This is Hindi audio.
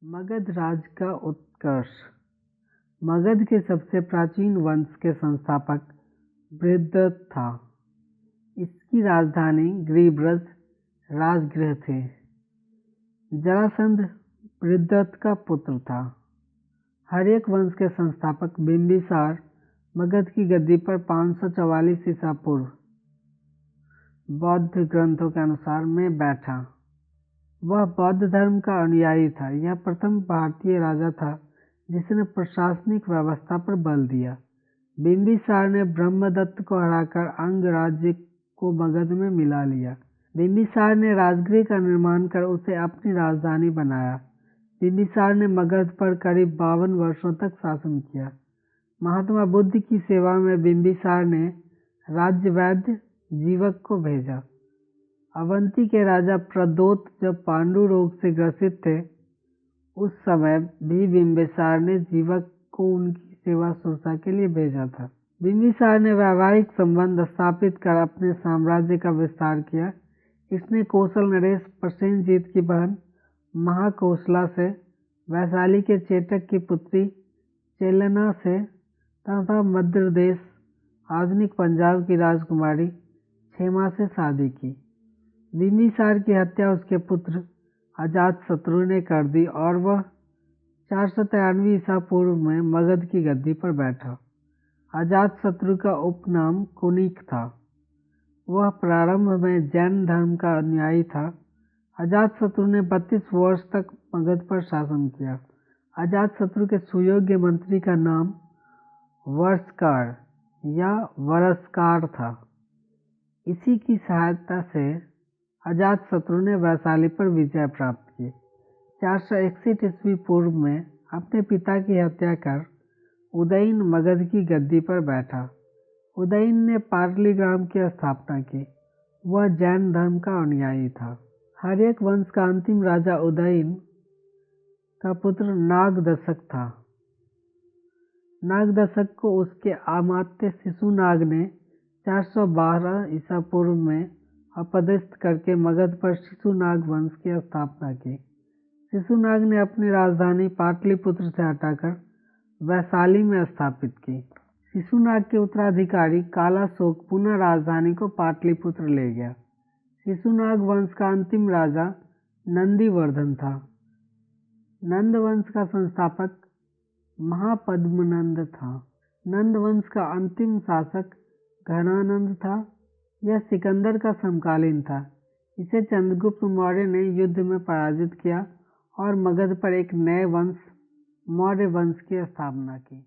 मगध राज्य का उत्कर्ष। मगध के सबसे प्राचीन वंश के संस्थापक बृहद्रथ था। इसकी राजधानी गृहब्रज राजगृह थे। जरासंध बृहद्रथ का पुत्र था। हर्यक वंश के संस्थापक बिंबिसार मगध की गद्दी पर 544 ईसा पूर्व बौद्ध ग्रंथों के अनुसार में बैठा। वह बौद्ध धर्म का अनुयायी था। यह प्रथम भारतीय राजा था जिसने प्रशासनिक व्यवस्था पर बल दिया। बिंबिसार ने ब्रह्मदत्त को हराकर अंग राज्य को मगध में मिला लिया। बिंबिसार ने राजगृह का निर्माण कर उसे अपनी राजधानी बनाया। बिंबिसार ने मगध पर करीब 52 वर्षों तक शासन किया। महात्मा बुद्ध की सेवा में बिंबिसार ने राज्यवैद्य जीवक को भेजा। अवंती के राजा प्रद्योत जब पांडु रोग से ग्रसित थे, उस समय भी बिंबिसार ने जीवक को उनकी सेवा शुश्रूषा के लिए भेजा था। बिंबिसार ने वैवाहिक संबंध स्थापित कर अपने साम्राज्य का विस्तार किया। इसने कौशल नरेश प्रसेनजीत की बहन महाकौशला से, वैशाली के चेटक की पुत्री चेलना से तथा मध्य देश आधुनिक पंजाब की राजकुमारी क्षेमा से शादी की। बिंबिसार की हत्या उसके पुत्र अजातशत्रु ने कर दी और वह 493 ईसा पूर्व में मगध की गद्दी पर बैठा। अजातशत्रु का उपनाम कुनिक था। वह प्रारंभ में जैन धर्म का अनुयायी था। अजातशत्रु ने 32 वर्ष तक मगध पर शासन किया। अजातशत्रु के सुयोग्य मंत्री का नाम वर्षकार या वरस्कार था। इसी की सहायता से अजातशत्रु ने वैशाली पर विजय प्राप्त की। 461 ईस्वी पूर्व में अपने पिता की हत्या कर उदयन मगध की गद्दी पर बैठा। उदयन ने पाटलिग्राम की स्थापना की। वह जैन धर्म का अनुयायी था। हर्यक वंश का अंतिम राजा उदयन का पुत्र नागदशक था। नागदशक को उसके अमात्य शिशुनाग ने 412 ईसा पूर्व में अपदस्थ करके मगध पर शिशुनाग वंश की स्थापना की। शिशुनाग ने अपनी राजधानी पाटलिपुत्र से हटाकर वैशाली में स्थापित की। शिशुनाग के उत्तराधिकारी कालाशोक पुनः राजधानी को पाटलिपुत्र ले गया। शिशुनाग वंश का अंतिम राजा नंदीवर्धन था। नंद वंश का संस्थापक महापद्मनंद था। नंद वंश का अंतिम शासक घनानंद था। यह सिकंदर का समकालीन था। इसे चंद्रगुप्त मौर्य ने युद्ध में पराजित किया और मगध पर एक नए वंश मौर्य वंश की स्थापना की।